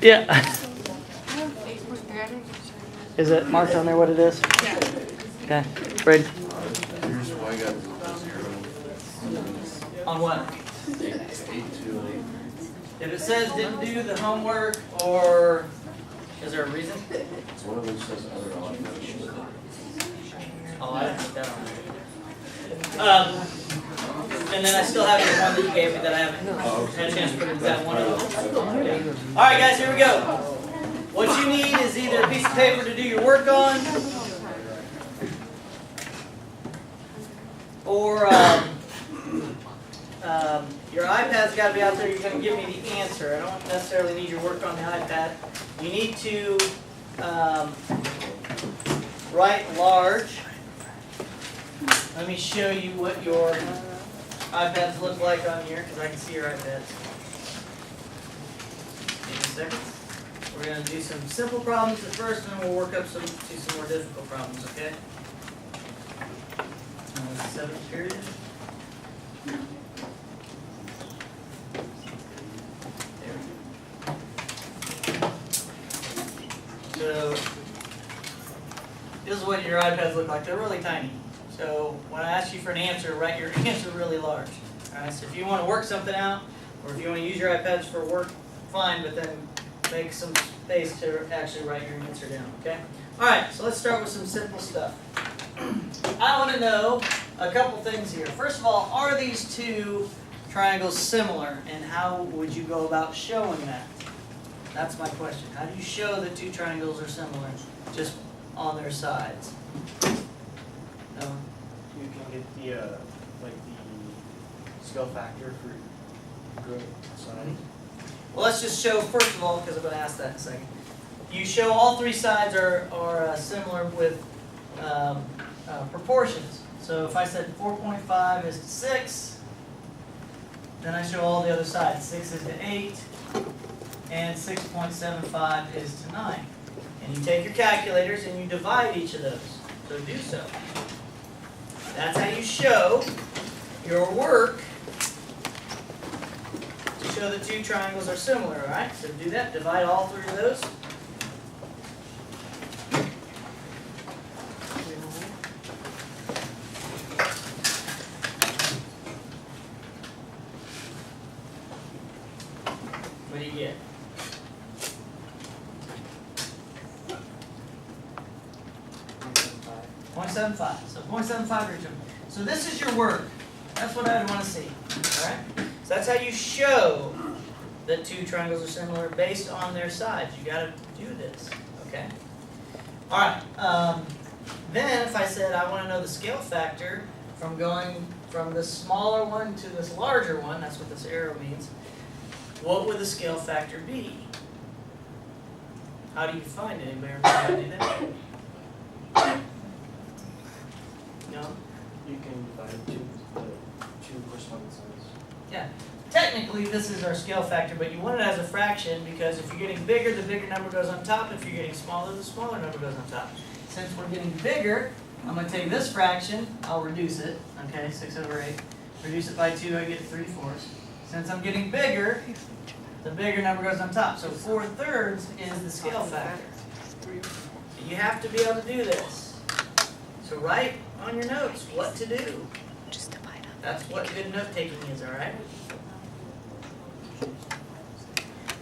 Yeah. Is it marked on there what it is? Yeah. Okay. Brady? Here's why I got 0. On what? 8 to 8. If it says didn't do the homework, or is there a reason? It's one of them says other options. Oh, I didn't put that on there. And then I still have the one that you gave me that I haven't had a chance to put in that one of them. All right, guys, here we go. What you need is either a piece of paper to do your work on, or your iPad's got to be out there. You're going to give me the answer. I don't necessarily need your work on the iPad. You need to write large. Let me show you what your iPads look like on here, because I can see your iPads. Give me a second. We're going to do some simple problems at first, and then we'll work up to some more difficult problems, okay? 7th period. So, this is what your iPads look like. They're really tiny. So, when I ask you for an answer, write your answer really large. Alright, so if you want to work something out, or if you want to use your iPads for work, fine, but then make some space to actually write your answer down, okay? Alright, so let's start with some simple stuff. I want to know a couple things here. First of all, are these two triangles similar, and how would you go about showing that? That's my question. How do you show that two triangles are similar, just on their sides? No? You can get the like the scale factor for good side. Well, let's just show, first of all, because I'm going to ask that in a second. You show all three sides are similar with proportions. So if I said 4.5 is to 6, then I show all the other sides. 6 is to 8, and 6.75 is to 9. And you take your calculators and you divide each of those. So do so. That's how you show your work to show the two triangles are similar, all right? So do that. Divide all three of those. What do you get? .75. So 0.75 region. So this is your work. That's what I would want to see. All right. So that's how you show that two triangles are similar based on their sides. You got to do this. Okay. All right. Then if I said I want to know the scale factor from going from this smaller one to this larger one, that's what this arrow means. What would the scale factor be? How do you find it? Anybody remember how to do that? No? You can divide two corresponding sides. Yeah. Technically, this is our scale factor, but you want it as a fraction because if you're getting bigger, the bigger number goes on top. If you're getting smaller, the smaller number goes on top. Since we're getting bigger, I'm going to take this fraction, I'll reduce it, okay, 6/8. Reduce it by 2, I get 3/4. Since I'm getting bigger, the bigger number goes on top. So 4/3 is the scale factor. You have to be able to do this. So write on your notes what to do. Just divide up. That's what good note taking is, all right?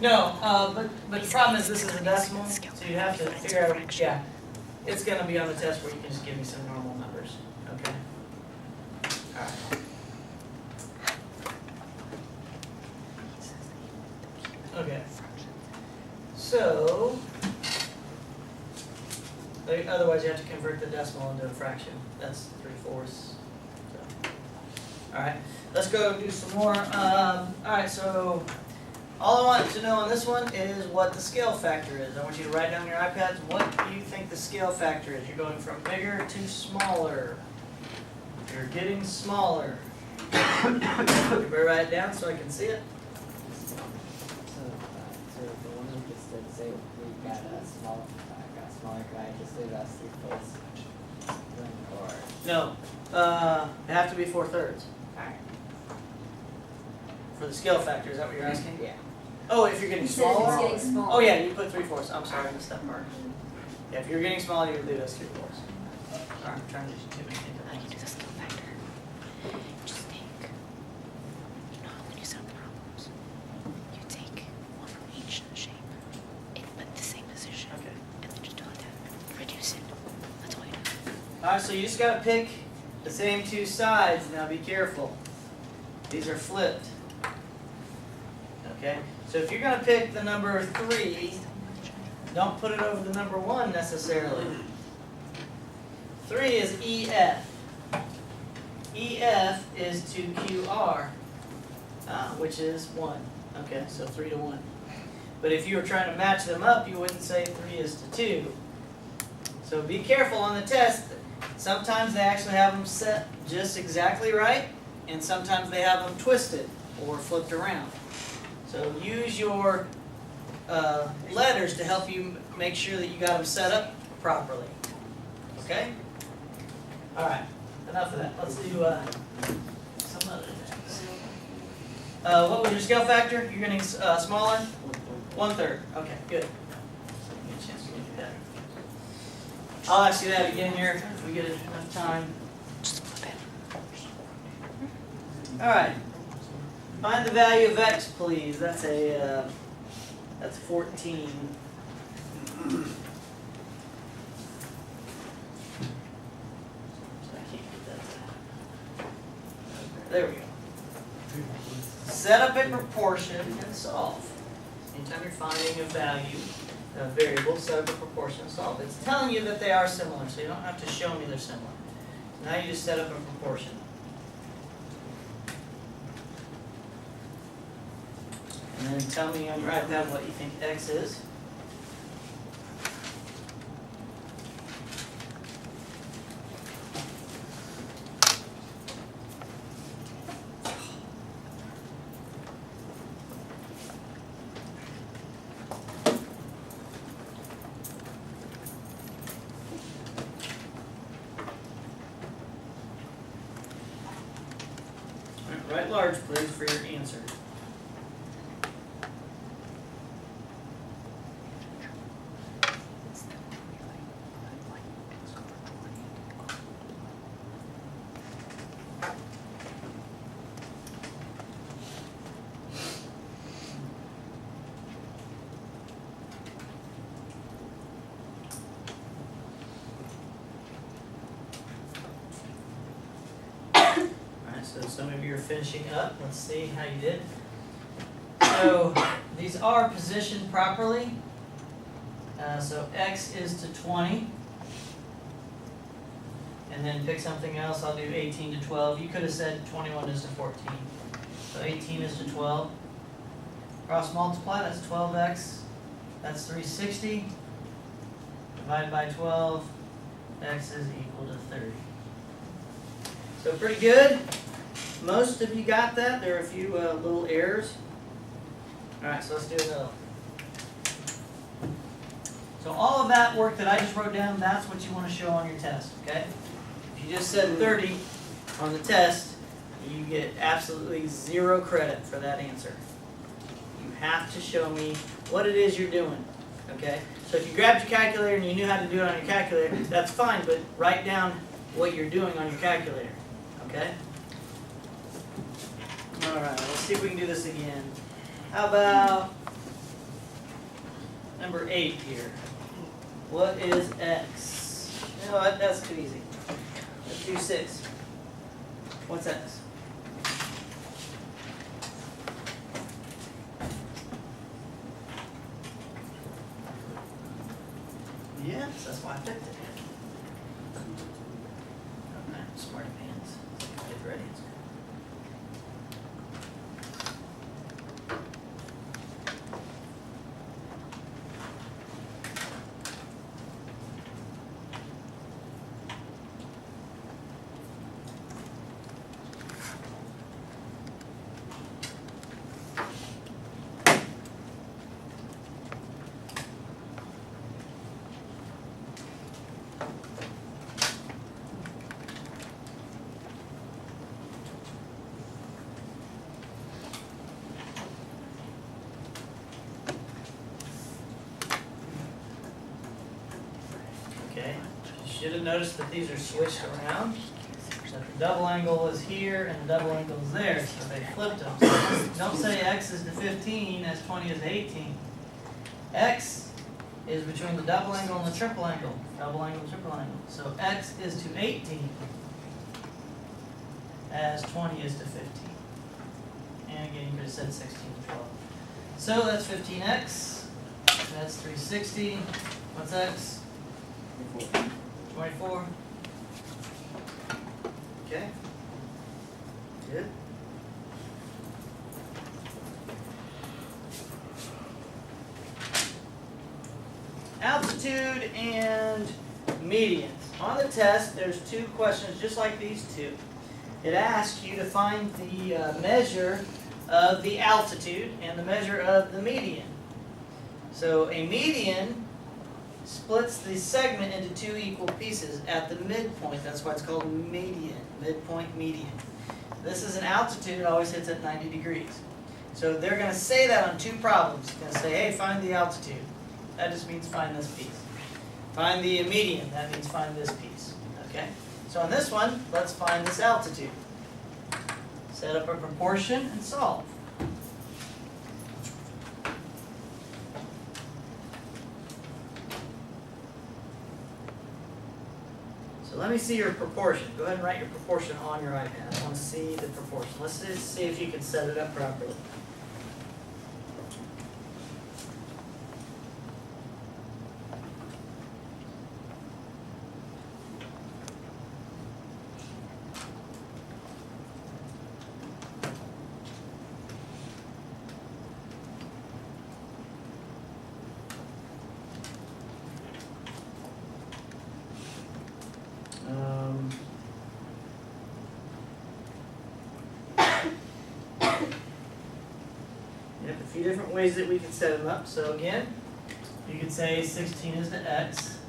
No, but the problem is this is a decimal, so you have to figure out, yeah, it's going to be on the test where you can just give me some normal numbers, okay? All right. Okay. So, otherwise you have to convert the decimal into a fraction. That's 3/4. So. All right, let's go do some more. All right, so all I want to know on this one is what the scale factor is. I want you to write down on your iPads what do you think the scale factor is. You're going from bigger to smaller. You're getting smaller. Everybody write it down so I can see it. So the one we just did, say we got a smaller guy, just leave us 3/4. Or No, they have to be 4/3 alright. for the scale factor. Is that what you're asking? Yeah. Oh, if you're getting You said if smaller? it's getting smaller. Oh yeah, you put 3/4. I'm sorry, I missed that part. Yeah, if you're getting smaller, you would do this 3/4. Sorry, I'm trying to do too many things at once. Do the skill factor. Just take, you know, when you solve the problems, you take one from each shape, but the same position, Okay. and then just do like that. Reduce it. That's all you do. Alright, so you just gotta pick the same two sides. Now be careful. These are flipped. Okay? So if you're gonna pick the number 3, don't put it over the number 1 necessarily. 3 is EF. EF is to QR, which is 1. Okay, so 3 to 1. But if you were trying to match them up, you wouldn't say 3 is to 2. So be careful on the test. Sometimes they actually have them set just exactly right, and sometimes they have them twisted or flipped around. So use your letters to help you make sure that you got them set up properly. Okay? Alright, enough of that. Let's do some other things. What was your scale factor? You're getting smaller? 1/3. Okay, good. Get a chance to look at that. I'll ask you that again here if we get enough time. Just flip it. Alright. Find the value of x, please. That's that's 14. There we go. Set up a proportion and solve. Anytime you're finding a value, a variable, set up a proportion and solve. It's telling you that they are similar, so you don't have to show me they're similar. Now you just set up a proportion. And then tell me on your iPad what you think x is. Write large, please, for your answer. So some of you are finishing up. Let's see how you did. So these are positioned properly. So x is to 20. And then pick something else. I'll do 18 to 12. You could have said 21 is to 14. So 18 is to 12. Cross multiply, that's 12x. That's 360. Divide by 12. X is equal to 30. So pretty good. Most of you got that. There are a few little errors. Alright, so let's do another one. So all of that work that I just wrote down, that's what you want to show on your test, okay? If you just said 30 on the test, you get absolutely 0 credit for that answer. You have to show me what it is you're doing, okay? So if you grabbed your calculator and you knew how to do it on your calculator, that's fine, but write down what you're doing on your calculator, okay? Alright, let's see if we can do this again. How about number 8 here? What is x? You know what, that's too easy. Let's do 6. What's x? Yes, that's why I picked it. Okay, smart pants. Get the right answer. Okay, you should have noticed that these are switched around. That the double angle is here and the double angle is there, so they flipped them. So don't say x is to 15 as 20 is to 18. X is between the double angle and the triple angle. Double angle, triple angle. So x is to 18 as 20 is to 15. And again, you could have said 16 to 12. So that's 15x. That's 360. What's x? 24. Okay. Good. Altitude and medians. On the test, there's two questions just like these two. It asks you to find the measure of the altitude and the measure of the median. So a median splits the segment into two equal pieces at the midpoint. That's why it's called median, midpoint median. This is an altitude, it always hits at 90 degrees. So they're going to say that on two problems. They're going to say, hey, find the altitude. That just means find this piece. Find the median, that means find this piece. Okay? So on this one, let's find this altitude. Set up a proportion and solve. So let me see your proportion. Go ahead and write your proportion on your iPad. I want to see the proportion. Let's just see if you can set it up properly. Yep, a few different ways that we can set them up. So again, you could say 16 is to x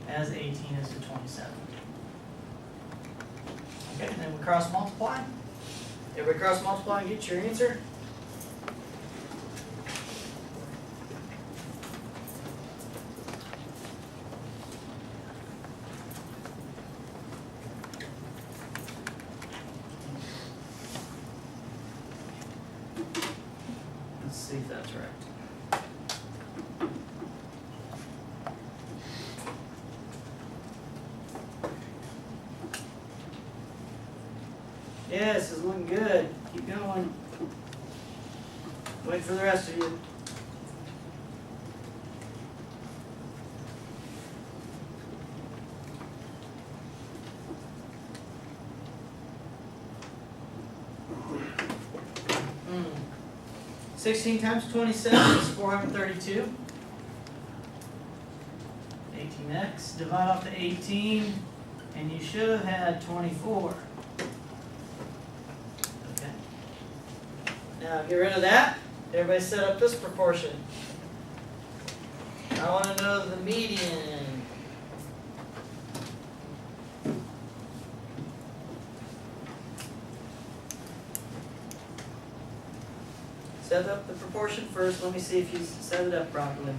as 18 is to 27. Okay, and then we cross multiply. Everybody cross multiply and get your answer. Let's see if that's right. Yeah, this is looking good. Keep going. Wait for the rest of you. Hmm. 16 times 27 is 432. 18x, divide off the 18, and you should have had 24. Okay. Now get rid of that. Everybody set up this proportion. I want to know the median. Set up the proportion first. Let me see if you set it up properly.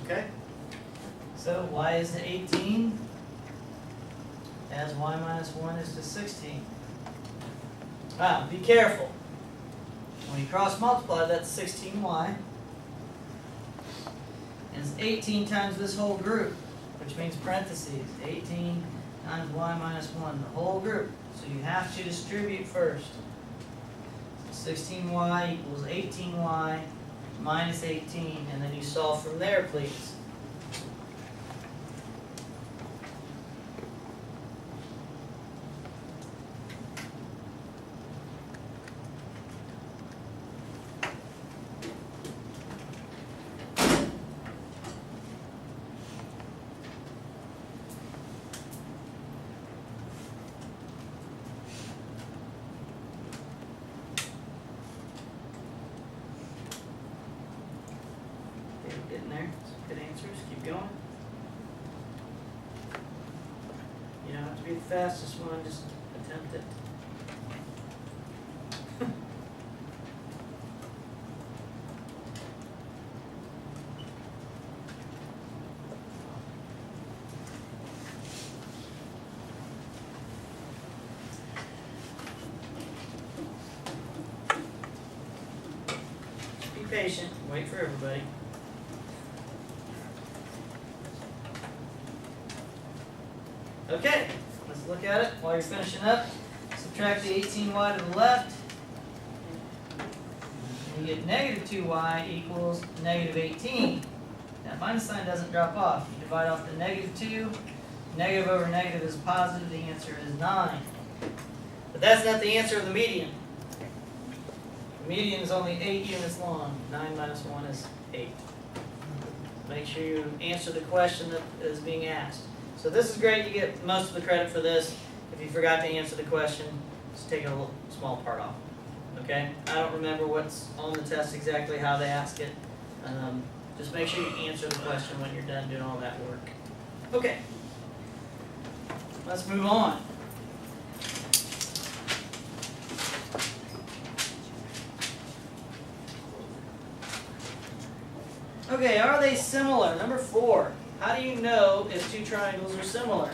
Okay, so y is to 18 as y minus 1 is to 16. Ah, be careful. When you cross multiply, that's 16y. And it's 18 times this whole group, which means parentheses. 18 times y minus 1, the whole group. So you have to distribute first. 16y equals 18y minus 18, and then you solve from there, please. answers. Keep going. You don't have to be the fastest one, just attempt it. Be patient, wait for everybody. Okay, let's look at it while you're finishing up. Subtract the 18y to the left. And you get negative 2y equals negative 18. That minus sign doesn't drop off. You divide off the negative 2. Negative over negative is positive. The answer is 9. But that's not the answer of the median. The median is only 8 units long. 9 minus 1 is 8. Make sure you answer the question that is being asked. So this is great. You get most of the credit for this. If you forgot to answer the question, just take a little small part off. Okay? I don't remember what's on the test exactly, how they ask it. Just make sure you answer the question when you're done doing all that work. Okay. Let's move on. Okay, are they similar? Number 4. How do you know if two triangles are similar?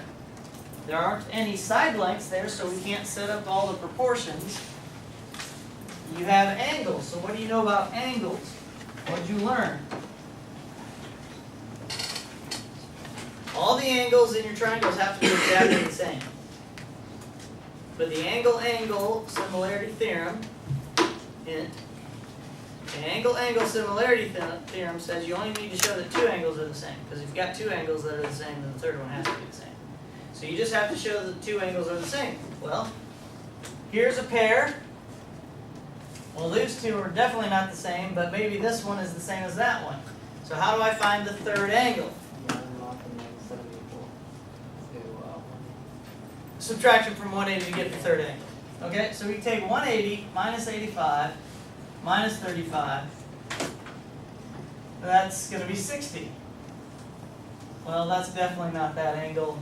There aren't any side lengths there, so we can't set up all the proportions. You have angles, so what do you know about angles? What did you learn? All the angles in your triangles have to be exactly the same. But the angle-angle similarity theorem, hint, the angle-angle similarity theorem says you only need to show that two angles are the same. Because if you've got two angles that are the same, then the third one has to be the same. So you just have to show that two angles are the same. Well, here's a pair. Well, these two are definitely not the same, but maybe this one is the same as that one. So how do I find the third angle? Subtraction from 180 to get the third angle. Okay, so we take 180 minus 85 minus 35. That's going to be 60. Well, that's definitely not that angle.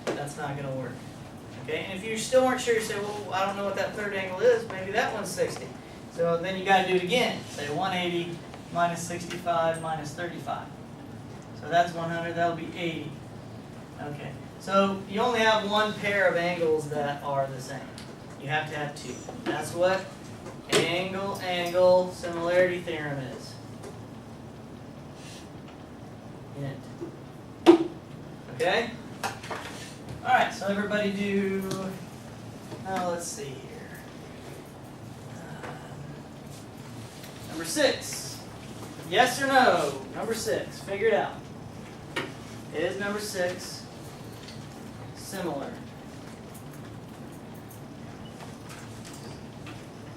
That's not going to work. Okay, and if you still aren't sure, you say, well, I don't know what that third angle is. Maybe that one's 60. So then you got to do it again. Say 180 minus 65 minus 35. So that's 100. That'll be 80. Okay. So you only have one pair of angles that are the same. You have to have two. That's what angle-angle similarity theorem is. Hint. Okay? Alright, so everybody do, now let's see here. Number 6. Yes or no? Number 6. Figure it out. Is number 6 similar?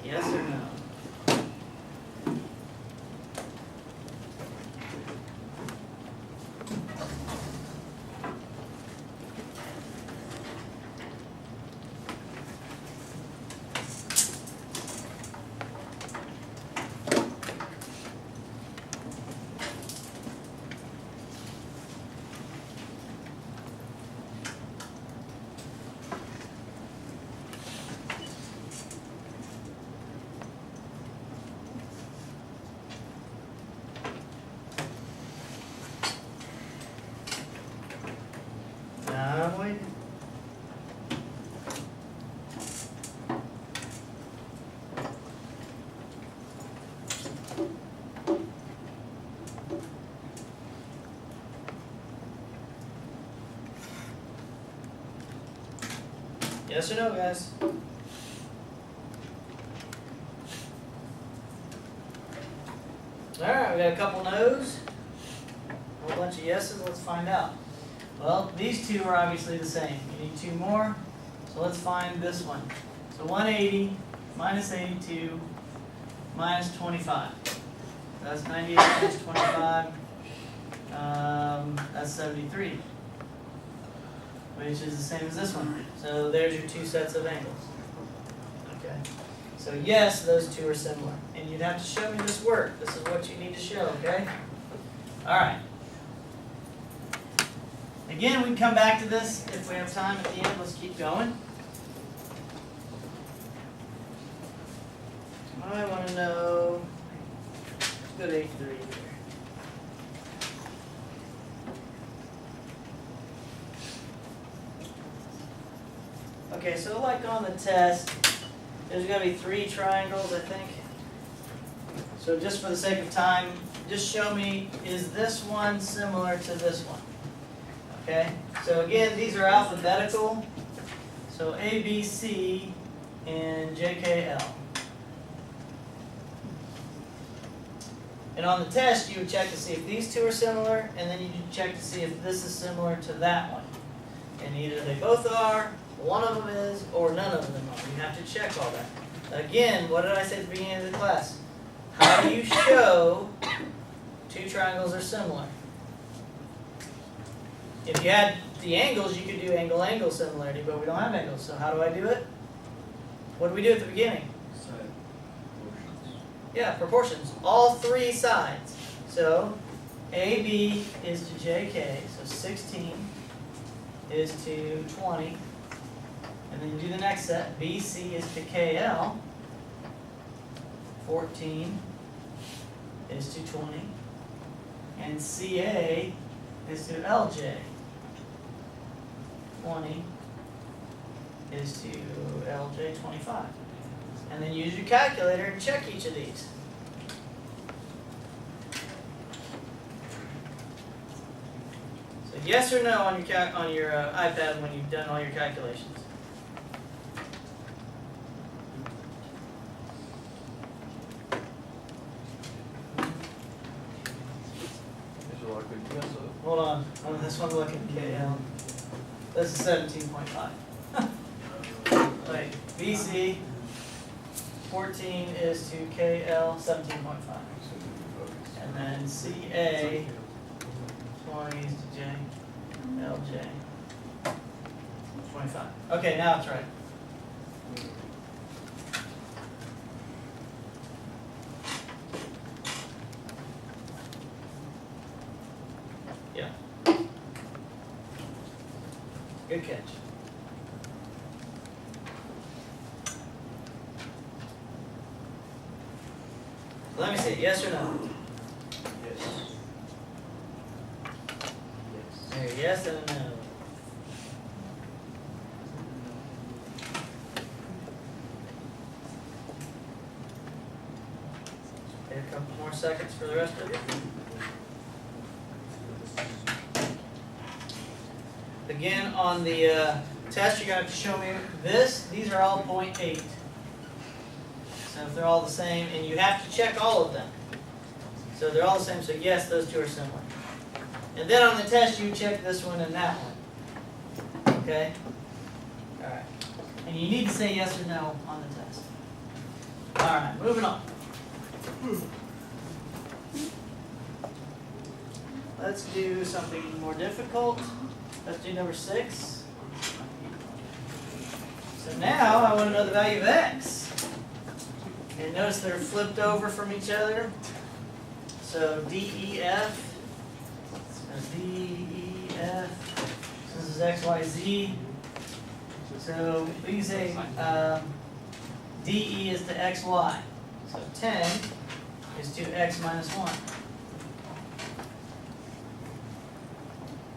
Yes or no? I'm waiting. Yes or no, guys? Alright, we got a couple no's, a whole bunch of yeses. Let's find out. Well, these two are obviously the same. You need two more, so let's find this one. So 180 minus 82 minus 25. That's 98 minus 25. That's 73, which is the same as this one. So there's your two sets of angles. Okay. So yes, those two are similar. And you'd have to show me this work. This is what you need to show, okay? Alright. Again, we can come back to this if we have time at the end. Let's keep going. I want to know, let's go to A3 here. Okay, so like on the test, there's going to be 3 triangles, I think. So just for the sake of time, just show me, is this one similar to this one? Okay, so again, these are alphabetical. So A, B, C, and J, K, L. And on the test, you would check to see if these 2 are similar, and then you check to see if this is similar to that one. And either they both are, one of them is, or none of them are. You have to check all that. Again, what did I say at the beginning of the class? How do you show 2 triangles are similar? If you had the angles, you could do angle-angle similarity, but we don't have angles, so how do I do it? What do we do at the beginning? Side proportions. Yeah, proportions. All 3 sides. So, AB is to JK, so 16 is to 20. And then you do the next set. BC is to KL, 14 is to 20. And CA is to LJ, 20 is to LJ 25. And then use your calculator and check each of these. So yes or no on your iPad when you've done all your calculations. Hold on, this one look at KL. This is 17.5. Wait, BC 14 is to KL 17.5. And then CA 20 is to J, LJ 25. Okay, now it's right. Yeah. Good catch. Let me see, yes or no? Yes. There, yes and a no. Okay, a couple more seconds for the rest of you. Again, on the test, you're going to have to show me this. These are all 0.8. So if they're all the same, and you have to check all of them. So they're all the same, so yes, those 2 are similar. And then on the test, you check this one and that one. Okay? Alright. And you need to say yes or no on the test. Alright, moving on. Let's do something more difficult. Let's do number 6. So now I want to know the value of x. And notice they're flipped over from each other. So DEF. DEF. So this is x, y, z. So we can say DE is to xy. So 10 is to x minus 1.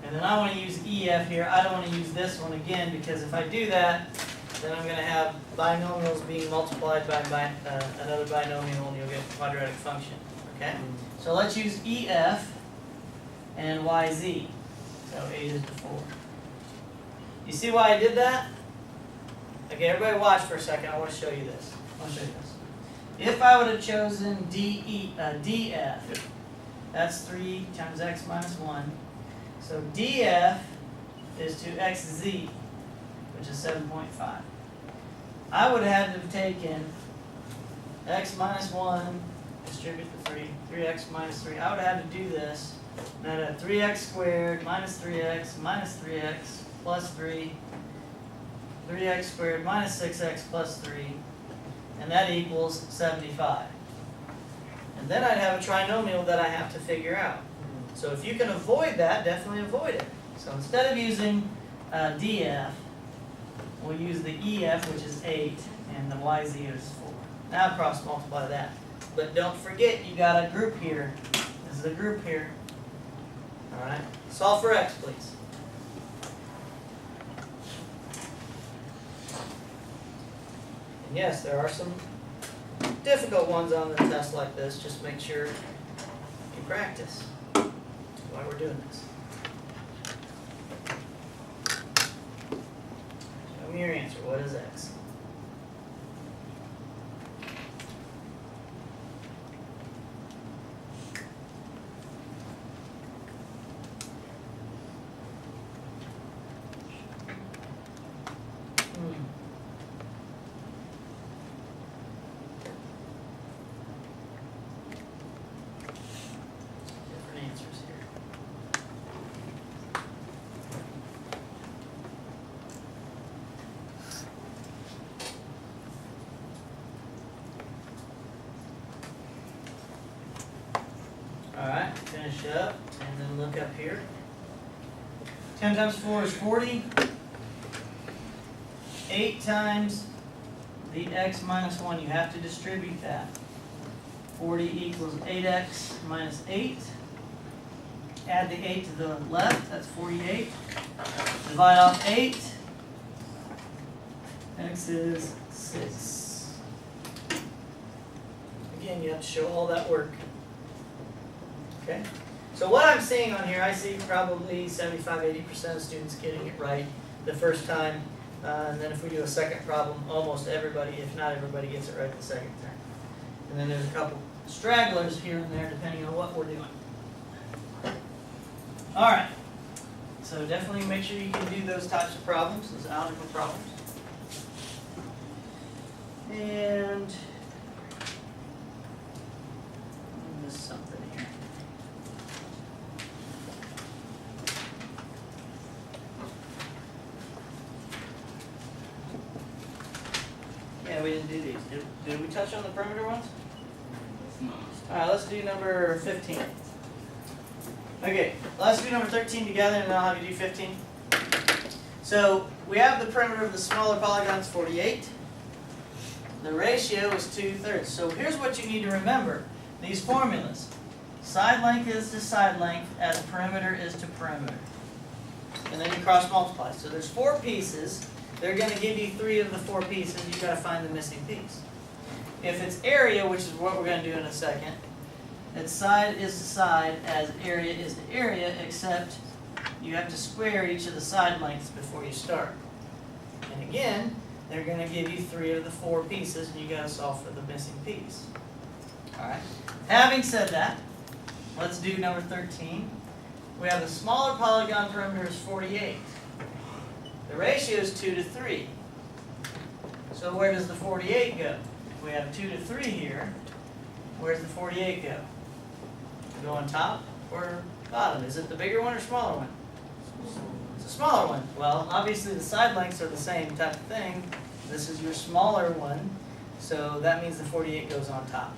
And then I want to use EF here. I don't want to use this one again because if I do that, then I'm going to have binomials being multiplied by another binomial and you'll get a quadratic function. Okay? So let's use EF and YZ. So 8 is to 4. You see why I did that? Okay, everybody watch for a second. I want to show you this. If I would have chosen DF, that's 3 times x minus 1. So DF is to XZ, which is 7.5. I would have had to have taken x minus 1, distribute the 3, 3x minus 3. I would have had to do this. And I'd have 3x squared minus 3x minus 3x plus 3, 3x squared minus 6x plus 3, and that equals 75. And then I'd have a trinomial that I have to figure out. So if you can avoid that, definitely avoid it. So instead of using DF, we'll use the EF, which is 8, and the YZ is 4. Now cross multiply that. But don't forget, you got a group here. This is a group here. Alright, solve for x, please. And yes, there are some difficult ones on the test like this. Just make sure you practice. That's why we're doing this. Show me your answer. What is x? Different answers here. Alright, finish up and then look up here. 10 times 4 is 40. 8 times the x minus 1, you have to distribute that. 40 equals 8x minus 8. Add the 8 to the left, that's 48. Divide off 8. X is 6. Again, you have to show all that work. Okay? So what I'm seeing on here, I see probably 75-80% of students getting it right the first time. And then if we do a second problem, almost everybody, if not everybody, gets it right the second time. And then there's a couple stragglers here and there depending on what we're doing. Alright, so definitely make sure you can do those types of problems, those algebra problems. And I missed something here. Yeah, we didn't do these. Did we touch on the perimeter ones? Alright, let's do number 15. Okay, let's do number 13 together and then I'll have you do 15. So, we have the perimeter of the smaller polygon is 48. The ratio is 2/3. So here's what you need to remember. These formulas. Side length is to side length as perimeter is to perimeter. And then you cross multiply. So there's 4 pieces. They're going to give you 3 of the 4 pieces. You've got to find the missing piece. If it's area, which is what we're going to do in a second, it's side is to side as area is to area, except you have to square each of the side lengths before you start. And again, they're going to give you 3 of the 4 pieces, and you got to solve for the missing piece. Alright. Having said that, let's do number 13. We have the smaller polygon perimeter is 48. The ratio is 2:3. So where does the 48 go? If we have 2:3 here, where's the 48 go? Go on top or bottom? Is it the bigger one or smaller one? It's a smaller one. Well, obviously the side lengths are the same type of thing. This is your smaller one, so that means the 48 goes on top.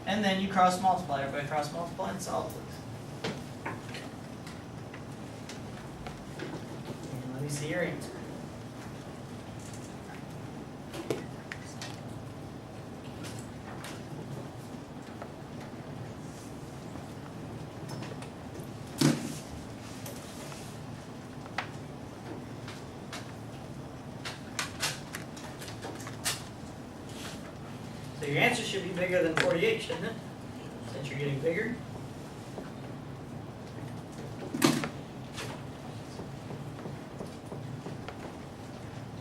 And then you cross multiply. Everybody cross multiply and solve, please. And let me see your answer. So your answer should be bigger than 48, shouldn't it? Since you're getting bigger.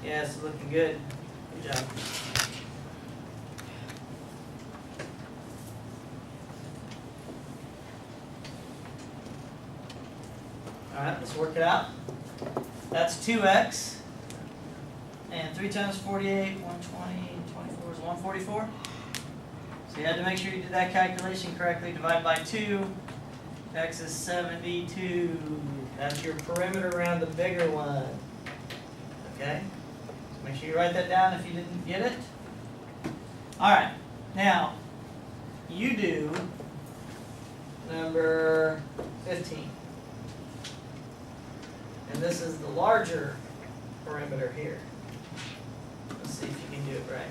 Yeah, it's looking good. Good job. Alright, let's work it out. That's 2x. And 3 times 48, 120, 24 is 144. So you had to make sure you did that calculation correctly. Divide by 2. X is 72. That's your perimeter around the bigger one. Okay? So make sure you write that down if you didn't get it. Alright. Now, you do number 15. And this is the larger perimeter here. Let's see if you can do it right.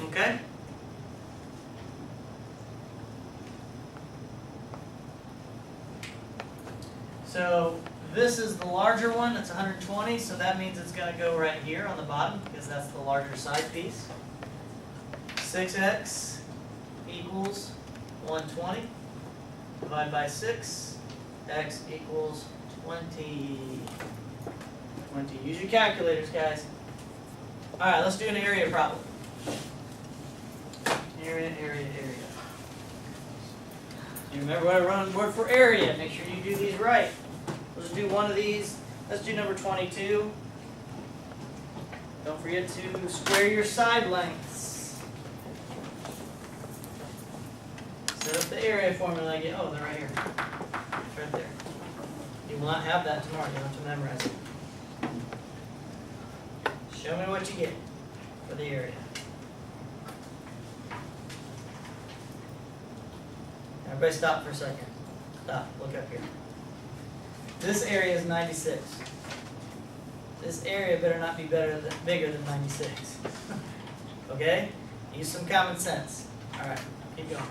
Okay? So this is the larger one, it's 120, so that means it's going to go right here on the bottom because that's the larger side piece. 6x equals 120. Divide by 6, x equals 20. 20. Use your calculators, guys. Alright, let's do an area problem. Area. You remember what I run word for area. Make sure you do these right. Let's do one of these. Let's do number 22. Don't forget to square your side lengths. Set up the area formula again. Oh, they're right here. It's right there. You will not have that tomorrow. You have to memorize it. Show me what you get for the area. Everybody stop for a second. Stop. Look up here. This area is 96. This area better not be bigger than 96. Okay? Use some common sense. Alright, keep going.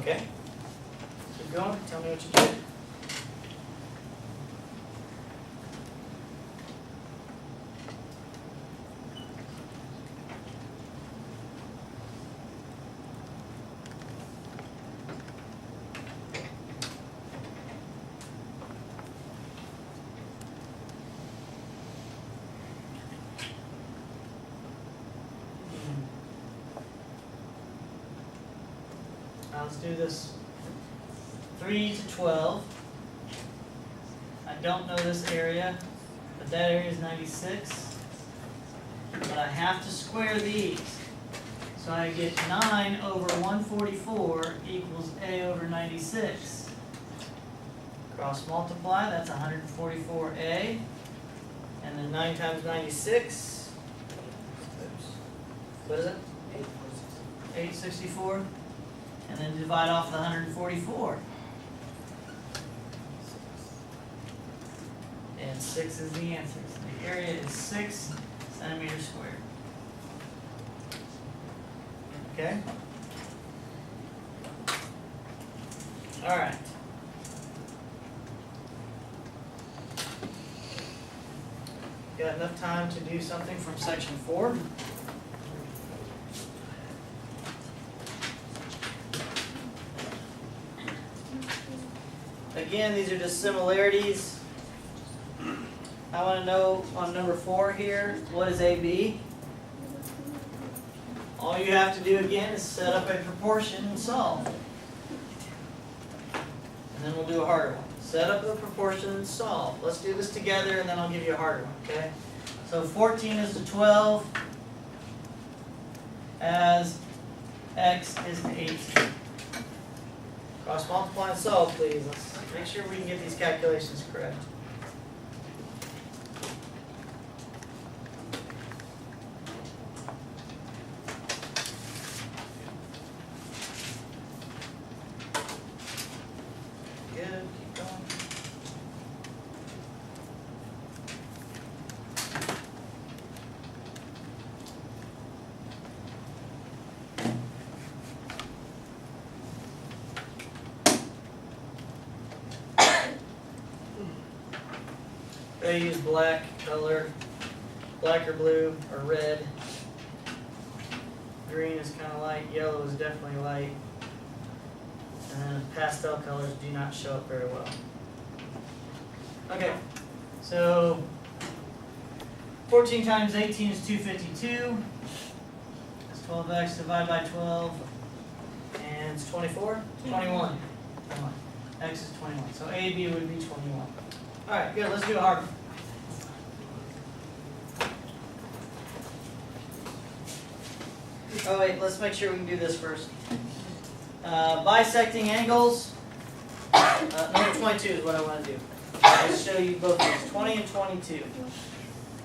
Okay? Keep going. Tell me what you get. Now let's do this 3 to 12. I don't know this area, but that area is 96. But I have to square these. So I get 9 over 144 equals A over 96. Cross multiply, that's 144A. And then 9 times 96. What is it? 864. And then divide off the 144. And 6 is the answer. So the area is 6 centimeters squared. Okay? Alright. Got enough time to do something from section 4? Again, these are just similarities. I want to know on number 4 here, what is AB? All you have to do again is set up a proportion and solve. And then we'll do a harder one. set up the proportion and solve. Let's do this together and then I'll give you a harder one, okay? So 14 is to 12 as x is to 18. Cross multiply and solve, please. Let's make sure we can get these calculations correct. Good, keep going. They use black color, black or blue or red. Green is kind of light, yellow is definitely light. And pastel colors do not show up very well. Okay, so 14 times 18 is 252. That's 12x divided by 12. And it's 24? 21. 21. X is 21. So AB would be 21. Alright, good. Let's do a hard one. Oh wait, let's make sure we can do this first. Bisecting angles. Number 22 is what I want to do. I'll show you both of these, 20 and 22.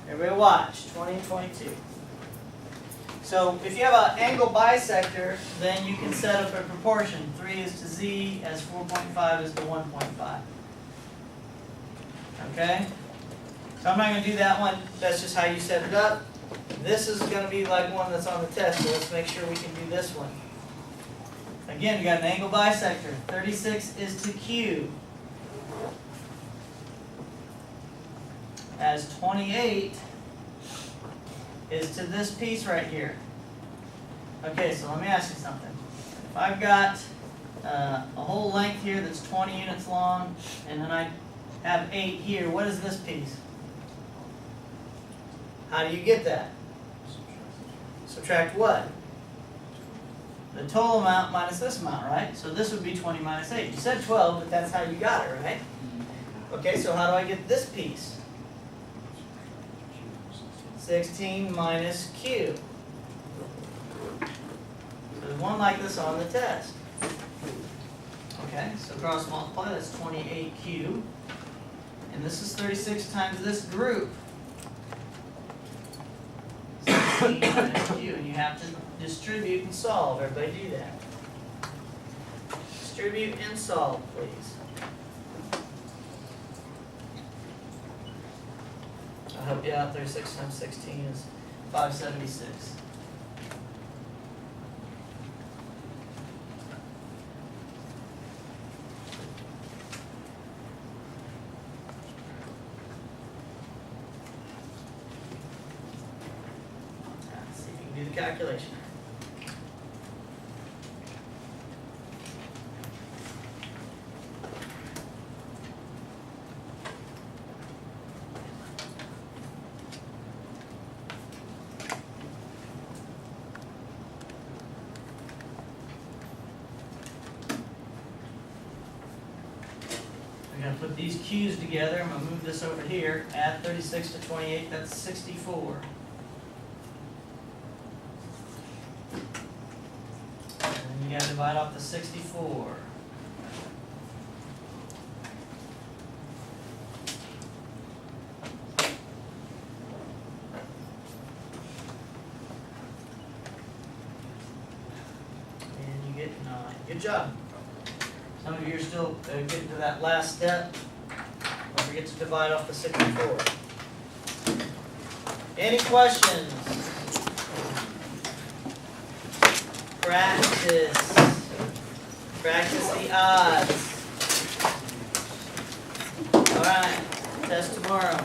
Everybody watch, 20 and 22. So if you have an angle bisector, then you can set up a proportion. 3 is to z as 4.5 is to 1.5. Okay? So I'm not going to do that one. That's just how you set it up. This is going to be like one that's on the test, so let's make sure we can do this one. Again, we got an angle bisector. 36 is to q as 28 is to this piece right here. Okay, so let me ask you something. If I've got a whole length here that's 20 units long, and then I have 8 here, what is this piece? How do you get that? Subtract what? The total amount minus this amount, right? So this would be 20 minus 8. You said 12, but that's how you got it, right? Okay, so how do I get this piece? 16 minus q. So there's one like this on the test. Okay, so cross multiply, that's 28q. And this is 36 times this group. 16 minus q, and you have to distribute and solve. Everybody do that. Distribute and solve, please. I'll help you out. 36 times 16 is 576. Let's see if you can do the calculation. I'm going to put these q's together. I'm going to move this over here. Add 36 to 28. That's 64. And then you got to divide off the 64. And you get 9. Good job. Some of you are still getting to that last step. Don't forget to divide off the 64. Any questions? Practice. Practice the odds. All right. Test tomorrow.